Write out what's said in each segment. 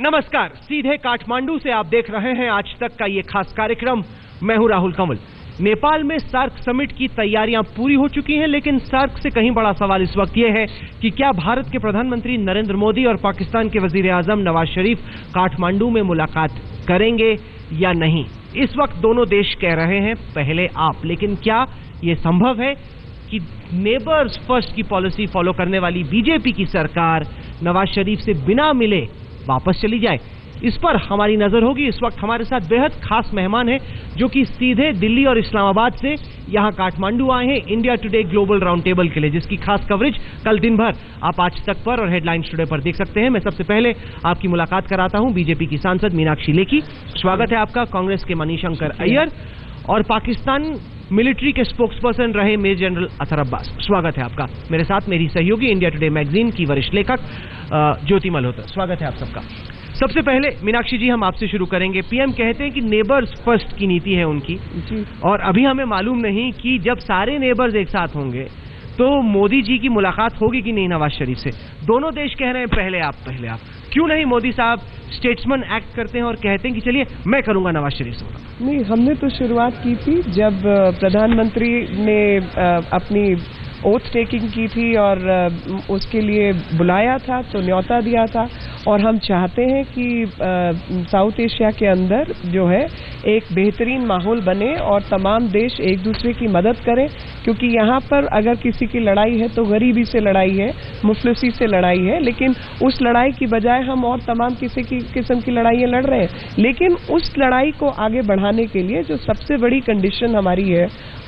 नमस्कार, सीधे काठमांडू से आप देख रहे हैं आज तक का ये खास कार्यक्रम। मैं हूं राहुल कंवल। नेपाल में सार्क समिट की तैयारियां पूरी हो चुकी हैं, लेकिन सार्क से कहीं बड़ा सवाल इस वक्त ये है कि क्या भारत के प्रधानमंत्री नरेंद्र मोदी और पाकिस्तान के वजीर आजम नवाज शरीफ काठमांडू में मुलाकात करेंगे या नहीं। इस वक्त दोनों देश कह रहे हैं पहले आप, लेकिन क्या ये संभव है कि नेबर्स फर्स्ट की पॉलिसी फॉलो करने वाली बीजेपी की सरकार नवाज शरीफ से बिना मिले वापस चली जाए? इस पर हमारी नजर होगी। इस वक्त हमारे साथ बेहद खास मेहमान हैं जो कि सीधे दिल्ली और इस्लामाबाद से यहां काठमांडू आए हैं India today global round table के लिए, जिसकी खास कवरेज कल दिन भर आप आज तक पर और हेडलाइंस टुडे पर देख सकते हैं। मैं सबसे पहले आपकी मुलाकात कराता हूं बीजेपी की सांसद मीनाक्षी लेखी, स्वागत है आपका। कांग्रेस के मनीशंकर अय्यर और पाकिस्तान मिलिट्री के स्पोक्सपर्सन रहे मेजर जनरल अतर अब्बास, स्वागत है आपका। मेरे साथ मेरी सहयोगी इंडिया टुडे मैगजीन की वरिष्ठ लेखक ज्योति मल्होत्रा, स्वागत है आप सबका। सबसे पहले मीनाक्षी जी, हम आपसे शुरू करेंगे। पीएम कहते हैं कि नेबर्स फर्स्ट की नीति है उनकी, और अभी हमें मालूम नहीं कि जब सारे नेबर्स एक साथ होंगे तो मोदी जी की मुलाकात होगी कि नहीं नवाज शरीफ से। दोनों देश कह रहे हैं पहले आप, पहले आप। क्यों नहीं मोदी साहब स्टेट्समैन एक्ट करते हैं और कहते हैं कि चलिए मैं करूंगा नवाज शरीफ से? नहीं, हमने तो शुरुआत की थी जब प्रधानमंत्री ने अपनी ओथ टेकिंग की थी और उसके लिए बुलाया था, तो न्योता दिया था। और हम चाहते हैं कि साउथ एशिया के अंदर जो है एक बेहतरीन माहौल बने और तमाम देश एक दूसरे की मदद करें, क्योंकि यहाँ पर अगर किसी की लड़ाई है तो गरीबी से लड़ाई है, मुफलिसी से लड़ाई है, लेकिन उस लड़ाई की बजाय हम और तमाम किस्म की लड़ाइयाँ लड़ रहे हैं। लेकिन उस लड़ाई को आगे बढ़ाने के लिए जो सबसे बड़ी कंडीशन हमारी है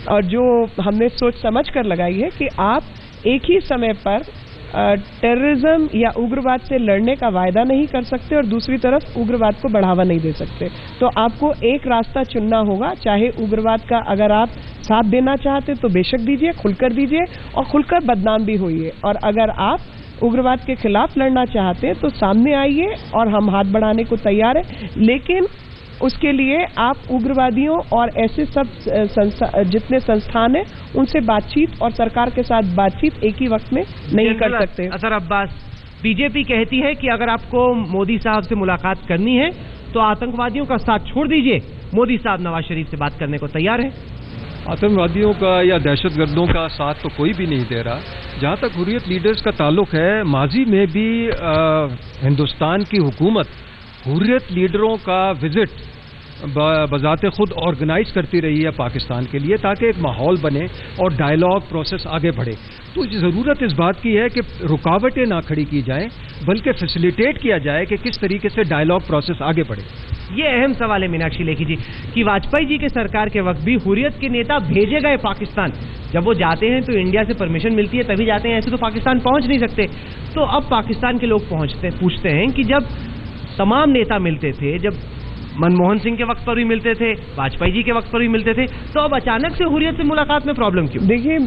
और जो हमने सोच समझ कर लगाई है कि आप एक ही समय पर टेररिज्म या उग्रवाद से लड़ने का वायदा नहीं कर सकते और दूसरी तरफ उग्रवाद को बढ़ावा नहीं दे सकते। तो आपको एक रास्ता चुनना होगा, चाहे उग्रवाद का अगर आप साथ देना चाहते तो बेशक दीजिए, खुलकर दीजिए और खुलकर बदनाम भी होइए, और अगर आप उग्रवाद के खिलाफ लड़ना चाहते हैं तो सामने आइए और हम हाथ बढ़ाने को तैयार हैं। लेकिन उसके लिए आप उग्रवादियों और ऐसे सब जितने संस्थान हैं उनसे बातचीत और सरकार के साथ बातचीत एक ही वक्त में नहीं कर सकते। अतर अब्बास, बीजेपी कहती है कि अगर आपको मोदी साहब से मुलाकात करनी है तो आतंकवादियों का साथ छोड़ दीजिए। मोदी साहब नवाज शरीफ से बात करने को तैयार है? आतंकवादियों का या दहशतगर्दों का साथ तो कोई भी नहीं दे रहा। जहां तक हुर्रियत लीडर्स का ताल्लुक है, माजी में भी हिंदुस्तान की हुकूमत हुर्रियत लीडरों का विजिट बजाते खुद ऑर्गेनाइज करती रही है पाकिस्तान के लिए, ताकि एक माहौल बने और डायलॉग प्रोसेस आगे बढ़े। तो ज़रूरत इस बात की है कि रुकावटें ना खड़ी की जाएं, बल्कि फैसिलिटेट किया जाए कि किस तरीके से डायलॉग प्रोसेस आगे बढ़े। ये अहम सवाल है मीनाक्षी लेखी जी कि वाजपेयी जी के सरकार के वक्त भी हुर्रियत के नेता भेजे गए पाकिस्तान। जब वो जाते हैं तो इंडिया से परमिशन मिलती है तभी जाते हैं, ऐसे तो पाकिस्तान पहुंच नहीं सकते। तो अब पाकिस्तान के लोग पूछते हैं कि जब तमाम नेता मिलते थे, जब मनमोहन सिंह के वक्त पर भी मिलते थे, वाजपेयी जी के वक्त पर भी मिलते थे, तो अब अचानक से हुर्रियत से मुलाकात में प्रॉब्लम क्यों? देखिए,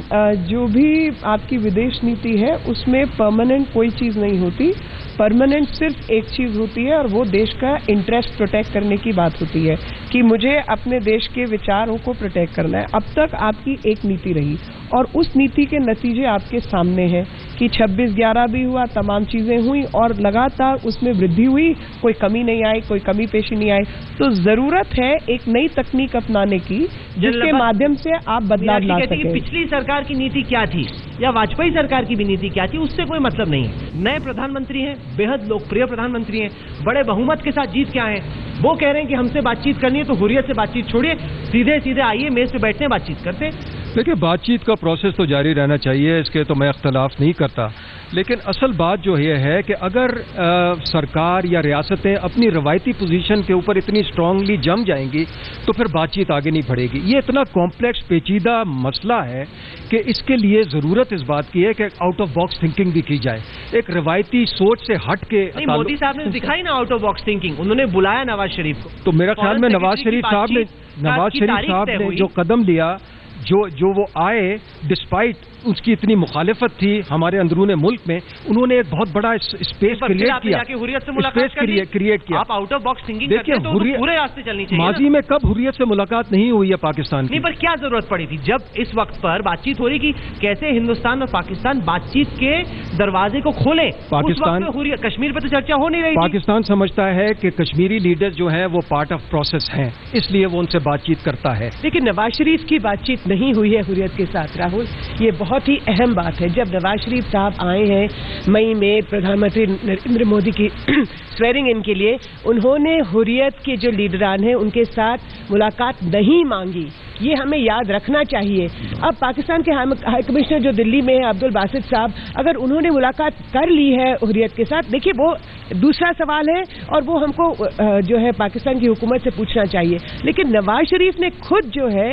जो भी आपकी विदेश नीति है उसमें परमानेंट कोई चीज नहीं होती। परमानेंट सिर्फ एक चीज होती है और वो देश का इंटरेस्ट प्रोटेक्ट करने की बात होती है कि मुझे अपने देश के विचारों को प्रोटेक्ट करना है। अब तक आपकी एक नीति रही और उस नीति के नतीजे आपके सामने हैं कि 26/11 भी हुआ, तमाम चीजें हुई और लगातार उसमें वृद्धि हुई, कोई कमी नहीं आई, कोई कमी पेशी नहीं आई। तो जरूरत है एक नई तकनीक अपनाने की जिसके माध्यम से आप बदलाव ला सकें। पिछली सरकार की नीति क्या थी या वाजपेयी सरकार की भी नीति क्या थी, उससे कोई मतलब नहीं है। नए प्रधानमंत्री हैं, बेहद लोकप्रिय प्रधानमंत्री हैं, बड़े बहुमत के साथ जीत के आए हैं। वो कह रहे हैं कि हमसे बातचीत करनी है तो हुर्रियत से बातचीत छोड़िए, सीधे सीधे आइए, मेज पे बैठने बातचीत करते। देखिए, बातचीत का प्रोसेस तो जारी रहना चाहिए, इसके तो मैं इख्तलाफ नहीं करता। लेकिन असल बात जो ये है कि अगर सरकार या रियासतें अपनी रवायती पोजीशन के ऊपर इतनी स्ट्रांगली जम जाएंगी तो फिर बातचीत आगे नहीं बढ़ेगी। ये इतना कॉम्प्लेक्स पेचीदा मसला है कि इसके लिए ज़रूरत इस बात की है कि आउट ऑफ बॉक्स थिंकिंग भी की जाए, एक रवायती सोच से हट के। मोदी साहब ने दिखाई ना आउट ऑफ बॉक्स थिंकिंग, उन्होंने बुलाया नवाज शरीफ को। तो मेरा ख्याल में नवाज शरीफ साहब ने जो कदम लिया, जो वो आए, डिस्पाइट उसकी इतनी मुखालिफत थी हमारे अंदरूने मुल्क में, उन्होंने एक बहुत बड़ा स्पेस क्रिएट किया, हुर्रियत से मुलाकात क्रिएट किया। आप आउट ऑफ बॉक्स थिंकिंग करते हैं तो पूरे रास्ते चलनी चाहिए। माजी में कब हुर्रियत से मुलाकात नहीं हुई है पाकिस्तान की? नहीं, पर क्या जरूरत पड़ी थी जब इस वक्त पर बातचीत हो रही कि कैसे हिंदुस्तान और पाकिस्तान बातचीत के दरवाजे को खोले? पाकिस्तान, कश्मीर पे तो चर्चा हो नहीं रही। पाकिस्तान समझता है कि कश्मीरी लीडर्स जो हैं वो पार्ट ऑफ प्रोसेस हैं, इसलिए वो उनसे बातचीत करता है। लेकिन नवाज शरीफ की बातचीत नहीं हुई है हुर्रियत के साथ राहुल, ये बहुत ही अहम बात है। जब नवाज शरीफ साहब आए हैं मई में प्रधानमंत्री नरेंद्र मोदी की स्वेरिंग इन के लिए, उन्होंने हुर्रियत के जो लीडरान हैं उनके साथ मुलाकात नहीं मांगी। ये हमें याद रखना चाहिए। अब पाकिस्तान के हाई कमिश्नर जो दिल्ली में है अब्दुल बासित साहब, अगर उन्होंने मुलाकात कर ली है हुर्रियत के साथ, देखिए वो दूसरा सवाल है और वो हमको जो है पाकिस्तान की हुकूमत से पूछना चाहिए। लेकिन नवाज शरीफ ने खुद जो है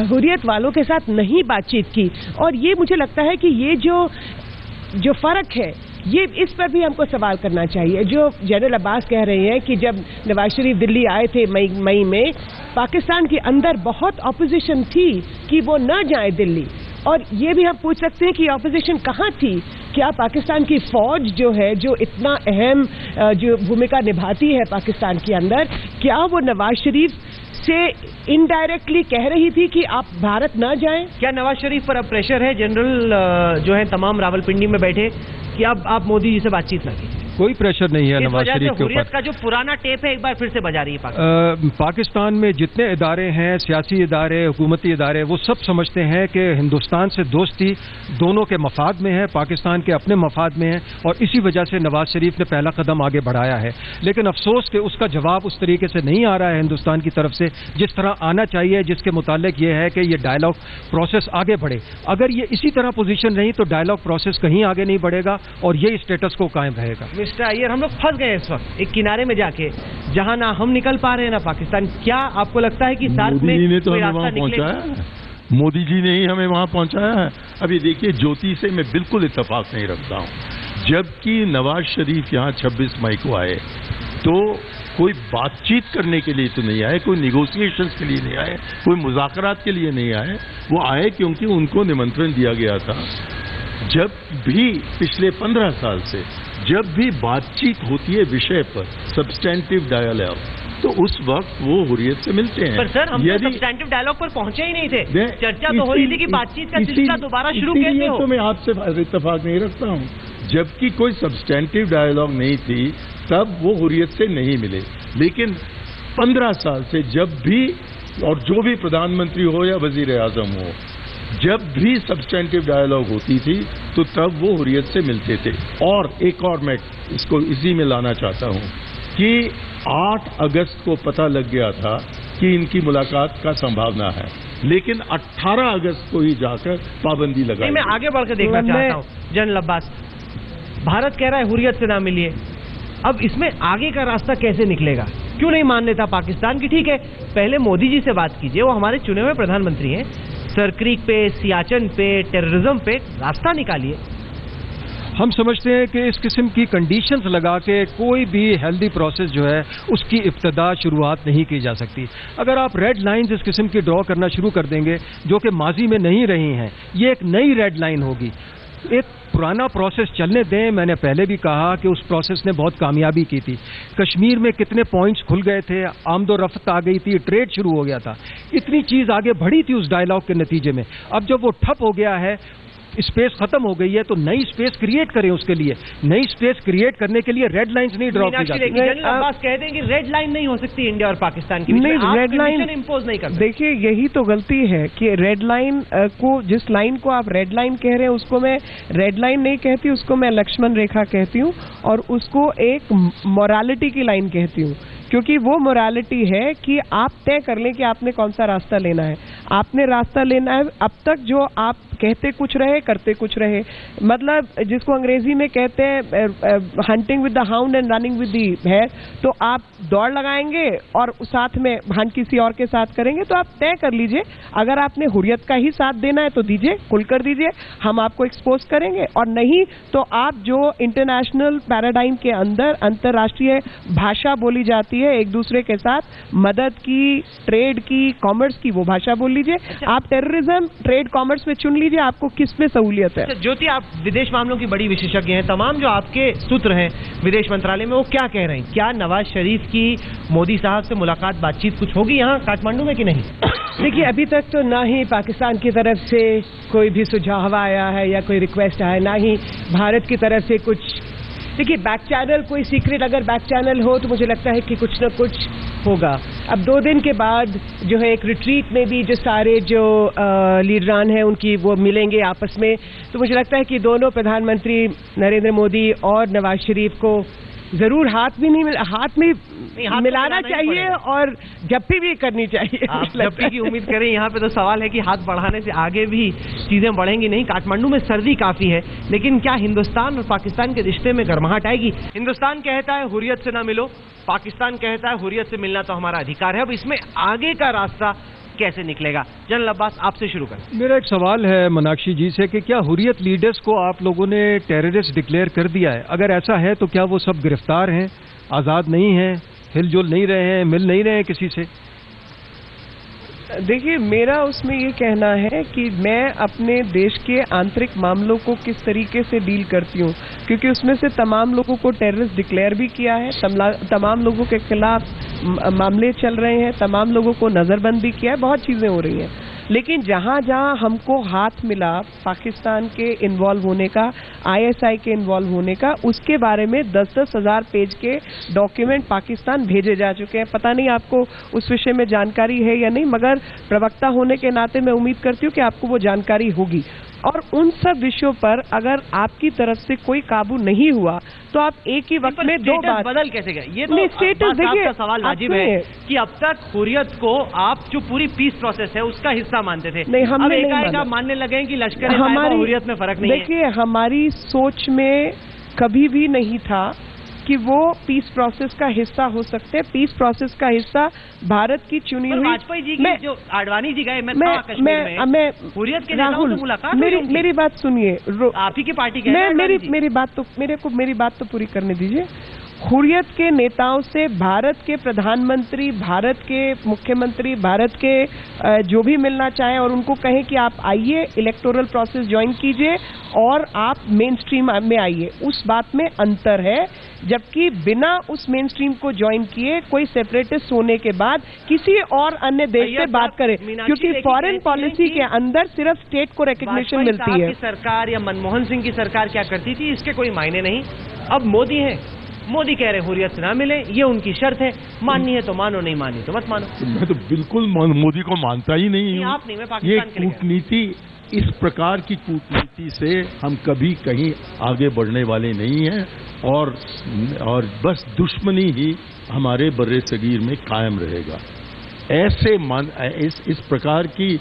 हुर्रियत वालों के साथ नहीं बातचीत की, और ये मुझे लगता है कि ये जो फर्क है ये इस पर भी हमको सवाल करना चाहिए। जो जनरल अब्बास कह रहे हैं कि जब नवाज शरीफ दिल्ली आए थे मई में, पाकिस्तान के अंदर बहुत ऑपोजिशन थी कि वो न जाए दिल्ली, और ये भी हम पूछ सकते हैं कि ऑपोजिशन कहाँ थी? क्या पाकिस्तान की फौज जो है, जो इतना अहम जो भूमिका निभाती है पाकिस्तान के अंदर, क्या वो नवाज शरीफ से इनडायरेक्टली कह रही थी कि आप भारत न जाएं? क्या नवाज शरीफ पर अब प्रेशर है जनरल जो है तमाम रावलपिंडी में बैठे कि अब आप मोदी जी से बातचीत न कीजिए? कोई प्रेशर नहीं है नवाज शरीफ के ऊपर। का जो पुराना टेप है एक बार फिर से बजा रही है पाकिस्तान में जितने इदारे हैं, सियासी इदारे, हुकूमती इदारे, वो सब समझते हैं कि हिंदुस्तान से दोस्ती दोनों के मफाद में है, पाकिस्तान के अपने मफाद में है, और इसी वजह से नवाज शरीफ ने पहला कदम आगे बढ़ाया है। लेकिन अफसोस कि उसका जवाब उस तरीके से नहीं आ रहा है हिंदुस्तान की तरफ से जिस तरह आना चाहिए, जिसके मुतालिक ये है कि ये डायलॉग प्रोसेस आगे बढ़े। अगर ये इसी तरह पोजीशन रही तो डायलॉग प्रोसेस कहीं आगे नहीं बढ़ेगा और ये स्टेटस को कायम रहेगा। मिस्टर अय्यर, हम लोग फंस गए इस वक्त एक किनारे में जाके, जहां ना हम निकल पा रहे हैं ना पाकिस्तान। क्या आपको लगता है कि सार्क में मोदी जी ने तो हमें वहां पहुंचाया है, मोदी जी ने ही हमें वहां पहुंचाया है। अभी देखिए, ज्योति से मैं बिल्कुल इत्तेफाक नहीं रखता हूं। जबकि नवाज शरीफ यहां 26 मई को आए तो कोई बातचीत करने के लिए तो नहीं आए, कोई निगोशिएशंस के लिए नहीं आए, कोई मुज़ाकरात के लिए नहीं आए। वो आए क्योंकि उनको निमंत्रण दिया गया था। जब भी पिछले 15 साल से जब भी बातचीत होती है विषय पर, सब्सटेंटिव डायलॉग, तो उस वक्त वो हुर्रियत से मिलते हैं। पर सर, हम तो सब्सटेंटिव डायलॉग पर पहुंचे ही नहीं थे। चर्चा तो हो रही थी कि बातचीत का सिलसिला दोबारा शुरू कैसे हो। तो मैं आपसे इत्तेफाक नहीं रखता हूं। जबकि कोई सब्सटेंटिव डायलॉग नहीं थी तब वो हुर्रियत से नहीं मिले। लेकिन 15 साल से जब भी, और जो भी प्रधानमंत्री हो या वजीर आजम हो, जब भी सब्सटेंटिव डायलॉग होती थी तो तब वो हुर्रियत से मिलते थे। और एक और मैं इसको इसी में लाना चाहता हूं कि 8 अगस्त को पता लग गया था कि इनकी मुलाकात का संभावना है, लेकिन 18 अगस्त को ही जाकर पाबंदी लगाई। मैं आगे बढ़कर देखना चाहता हूं जनरल अब्बास, भारत कह रहा है हुर्रियत से ना मिलिए, अब इसमें आगे का रास्ता कैसे निकलेगा? क्यों नहीं मान लेता पाकिस्तान की? ठीक है, पहले मोदी जी से बात कीजिए, वो हमारे चुने हुए प्रधानमंत्री हैं। सरक्रीक पे, सियाचन पे, टेररिज्म पे रास्ता निकालिए। हम समझते हैं कि इस किस्म की कंडीशंस लगा के कोई भी हेल्दी प्रोसेस जो है उसकी इब्तदा शुरुआत नहीं की जा सकती। अगर आप रेड लाइंस इस किस्म की ड्रॉ करना शुरू कर देंगे जो कि माजी में नहीं रही हैं, ये एक नई रेड लाइन होगी। एक पुराना प्रोसेस चलने दें। मैंने पहले भी कहा कि उस प्रोसेस ने बहुत कामयाबी की थी। कश्मीर में कितने पॉइंट्स खुल गए थे, आमदोरफ्त आ गई थी, ट्रेड शुरू हो गया था, इतनी चीज आगे बढ़ी थी उस डायलॉग के नतीजे में। अब जब वो ठप हो गया है, स्पेस खत्म हो गई है, तो नई स्पेस क्रिएट करें। उसके लिए नई स्पेस क्रिएट करने के लिए रेड लाइंस नहीं ड्रॉ की जाती। अब्बास कह दें कि रेड लाइन नहीं हो सकती इंडिया और पाकिस्तान की, नहीं, रेड लाइन इंपोज नहीं कर सकते। देखिए, यही तो गलती है कि रेड लाइन को, जिस लाइन को आप रेड लाइन कह रहे हैं उसको मैं रेड लाइन नहीं कहती, उसको मैं लक्ष्मण रेखा कहती हूँ, और उसको एक मोरालिटी की लाइन कहती हूँ। क्योंकि वो मोरालिटी है कि आप तय कर लें कि आपने कौन सा रास्ता लेना है। आपने रास्ता लेना है, अब तक जो आप कहते कुछ रहे करते कुछ रहे, मतलब जिसको अंग्रेजी में कहते हैं hunting with the hound and running with the hare. तो आप दौड़ लगाएंगे और साथ में हंट किसी और के साथ करेंगे, तो आप तय कर लीजिए अगर आपने हुर्रियत का ही साथ देना है तो दीजिए, खुलकर दीजिए, हम आपको एक्सपोज करेंगे, और नहीं तो आप जो इंटरनेशनल पैराडाइम के अंदर अंतर्राष्ट्रीय भाषा बोली जाती है एक दूसरे के साथ मदद की, ट्रेड की, कॉमर्स की, वो भाषा बोल लीजिए। आप टेररिज्म, ट्रेड, कॉमर्स में चुन लीजिए आपको किस में सहूलियत है। ज्योति, आप विदेश मामलों की बड़ी विशेषज्ञ हैं, तमाम जो आपके सूत्र हैं विदेश मंत्रालय में वो क्या कह रहे हैं? क्या नवाज शरीफ की मोदी साहब से मुलाकात, बातचीत कुछ होगी यहाँ काठमांडू में कि नहीं? देखिए, अभी तक तो ना ही पाकिस्तान की तरफ से कोई भी सुझाव आया है या कोई रिक्वेस्ट आया, ना ही भारत की तरफ से कुछ। देखिए, बैक चैनल, कोई सीक्रेट अगर बैक चैनल हो तो मुझे लगता है कि कुछ ना कुछ होगा। अब 2 दिन के बाद जो है एक रिट्रीट में भी जो सारे जो लीडरान हैं उनकी वो मिलेंगे आपस में, तो मुझे लगता है कि दोनों प्रधानमंत्री नरेंद्र मोदी और नवाज शरीफ को जरूर हाथ में मिलाना चाहिए और जप्पी भी करनी चाहिए। आप जप्पी की उम्मीद करें। यहाँ पे तो सवाल है कि हाथ बढ़ाने से आगे भी चीजें बढ़ेंगी नहीं। काठमांडू में सर्दी काफी है, लेकिन क्या हिंदुस्तान और पाकिस्तान के रिश्ते में गर्माहट आएगी? हिंदुस्तान कहता है हुर्रियत से ना मिलो, पाकिस्तान कहता है हुर्रियत से मिलना तो हमारा अधिकार है। अब इसमें आगे का रास्ता कैसे निकलेगा? जनरल अब्बास, आपसे शुरू करें। मेरा एक सवाल है मीनाक्षी जी से कि क्या हुर्रियत लीडर्स को आप लोगों ने टेररिस्ट डिक्लेयर कर दिया है? अगर ऐसा है तो क्या वो सब गिरफ्तार हैं, आज़ाद नहीं हैं, हिलजुल नहीं रहे हैं, मिल नहीं रहे हैं किसी से? देखिए, मेरा उसमें ये कहना है कि मैं अपने देश के आंतरिक मामलों को किस तरीके से डील करती हूँ, क्योंकि उसमें से तमाम लोगों को टेररिस्ट डिक्लेयर भी किया है, तमाम लोगों के खिलाफ मामले चल रहे हैं, तमाम लोगों को नज़रबंद भी किया है, बहुत चीज़ें हो रही हैं। लेकिन जहाँ जहाँ हमको हाथ मिला पाकिस्तान के इन्वॉल्व होने का, ISI के इन्वॉल्व होने का, उसके बारे में 10-10 हज़ार पेज के डॉक्यूमेंट पाकिस्तान भेजे जा चुके हैं। पता नहीं आपको उस विषय में जानकारी है या नहीं, मगर प्रवक्ता होने के नाते मैं उम्मीद करती हूँ कि आपको वो जानकारी होगी। और उन सब विषयों पर अगर आपकी तरफ से कोई काबू नहीं हुआ तो आप एक ही वक्त में 2 बात बदल कैसे गए? ये तो स्टेटस देखिए, सवाल वाजिब है कि अब तक हुर्रियत को आप जो पूरी पीस प्रोसेस है उसका हिस्सा मानते थे, नहीं, हमने अब एकाएक आप मानने लगे कि लश्कर हमारी हुर्रियत में फर्क नहीं है। देखिए, हमारी सोच में कभी भी नहीं था कि वो पीस प्रोसेस का हिस्सा हो सकते हैं। पीस प्रोसेस का हिस्सा भारत की चुनी हुई वाजपेयी जी की जो आडवाणी जी गए, मैं हुर्रियत के नेताओं से मुलाकात मेरी बात सुनिए, आप ही की पार्टी के मेरी बात तो पूरी करने दीजिए। हुर्रियत के नेताओं से भारत के प्रधानमंत्री, भारत के मुख्यमंत्री, भारत के जो भी मिलना चाहें और उनको कहें कि आप आइए, इलेक्टोरल प्रोसेस ज्वाइन कीजिए और आप मेन स्ट्रीम में आइए, उस बात में अंतर है। जबकि बिना उस मेन स्ट्रीम को ज्वाइन किए कोई सेपरेटिस्ट होने के बाद किसी और अन्य देश से बात करे, क्योंकि फॉरेन पॉलिसी के अंदर सिर्फ स्टेट को रिकग्निशन मिलती है। सरकार या मनमोहन सिंह की सरकार क्या करती थी इसके कोई मायने नहीं। अब मोदी है, मोदी कह रहे हुर्रियत से ना मिले, ये उनकी शर्त है, माननी है तो मानो, नहीं माननी तो मत मानो। मैं तो बिल्कुल मोदी को मानता ही नहीं हूँ। आप नहीं, मैं पाकिस्तान के लिए। ये कूटनीति, इस प्रकार की कूटनीति से हम कभी कहीं आगे बढ़ने वाले नहीं हैं और बस दुश्मनी ही हमारे बर्रे सगीर में कायम रहेगा। ऐसे इस प्रकार की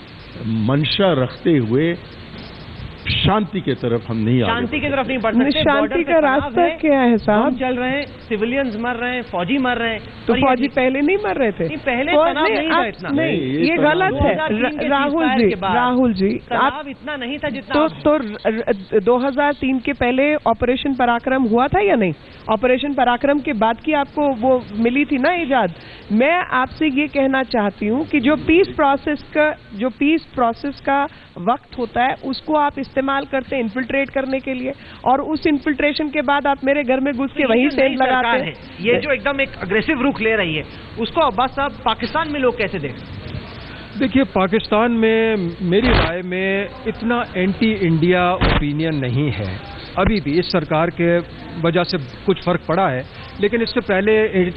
मंशा रखते हुए शांति के तरफ हम नहीं, शांति की तरफ नहीं बढ़ सकते। शांति का रास्ता क्या है साहब? चल रहे हैं, सिविलियंस मर रहे हैं, फौजी मर रहे हैं। तो फौजी पहले नहीं मर रहे थे? पहले तनाव नहीं था इतना। नहीं, ये गलत है राहुल जी, तनाव इतना नहीं था जितना। तो 2003 के पहले ऑपरेशन पराक्रम हुआ था या नहीं? ऑपरेशन पराक्रम के बाद की आपको वो मिली थी ना इजाद। मैं आपसे ये कहना चाहती हूँ कि जो पीस प्रोसेस का वक्त होता है उसको आप इस्तेमाल करते हैं इन्फिल्ट्रेट करने के लिए, और उस इन्फिल्ट्रेशन के बाद आप मेरे घर में घुस के वहीं सेंध लगाते हैं। ये जो एकदम एक अग्रेसिव रुख ले रही है उसको अब्बास साहब पाकिस्तान में लोग कैसे देखें? देखिए, पाकिस्तान में मेरी राय में इतना एंटी इंडिया ओपिनियन नहीं है अभी भी। इस सरकार के वजह से कुछ फर्क पड़ा है, लेकिन इससे पहले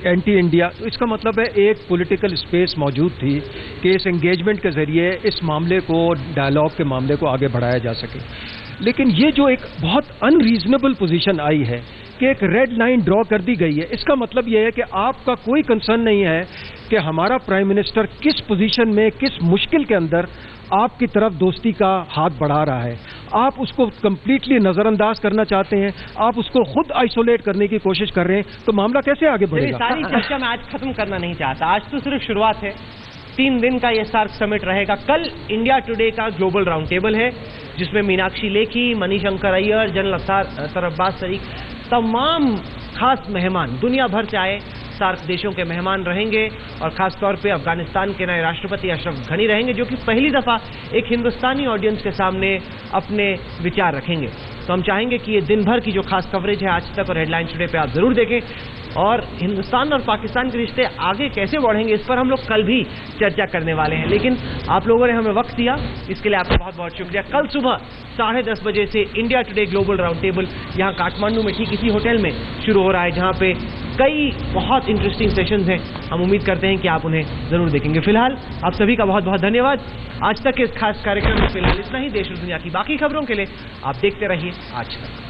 एंटी इंडिया, इसका मतलब है एक पॉलिटिकल स्पेस मौजूद थी कि इस एंगेजमेंट के जरिए इस मामले को, डायलॉग के मामले को आगे बढ़ाया जा सके। लेकिन ये जो एक बहुत अनरीजनेबल पोजीशन आई है कि एक रेड लाइन ड्रॉ कर दी गई है, इसका मतलब यह है कि आपका कोई कंसर्न नहीं है कि हमारा प्राइम मिनिस्टर किस पोजीशन में, किस मुश्किल के अंदर आपकी तरफ दोस्ती का हाथ बढ़ा रहा है, आप उसको कंप्लीटली नजरअंदाज करना चाहते हैं, आप उसको खुद आइसोलेट करने की कोशिश कर रहे हैं, तो मामला कैसे आगे बढ़ेगा? सारी चर्चा मैं आज खत्म करना नहीं चाहता, आज तो सिर्फ शुरुआत है। 3 दिन का ये सार्क समिट रहेगा। कल इंडिया टुडे का ग्लोबल राउंड टेबल है, जिसमें मीनाक्षी लेखी, मणिशंकर अय्यर, जनरल अख्तर अब्बास शरीक, तमाम खास मेहमान दुनिया भर से आए सार्क देशों के मेहमान रहेंगे और खास तौर पे अफगानिस्तान के नए राष्ट्रपति अशरफ गनी रहेंगे, जो कि पहली दफा एक हिंदुस्तानी ऑडियंस के सामने अपने विचार रखेंगे। तो हम चाहेंगे कि ये दिन भर की जो खास कवरेज है आज तक और हेडलाइंस टुडे पे आप जरूर देखें, और हिंदुस्तान और पाकिस्तान के रिश्ते आगे कैसे बढ़ेंगे इस पर हम लोग कल भी चर्चा करने वाले हैं। लेकिन आप लोगों ने हमें वक्त दिया, इसके लिए आपका बहुत बहुत शुक्रिया। कल सुबह 10:30 बजे से India today global round table यहाँ काठमांडू में ठीक इसी होटल में शुरू हो रहा है, जहाँ पे कई बहुत इंटरेस्टिंग सेशंस हैं। हम उम्मीद करते हैं कि आप उन्हें जरूर देखेंगे। फिलहाल आप सभी का बहुत बहुत धन्यवाद। आज तक के इस खास कार्यक्रम में फिलहाल इतना ही। देश और दुनिया की बाकी खबरों के लिए आप देखते रहिए आज तक।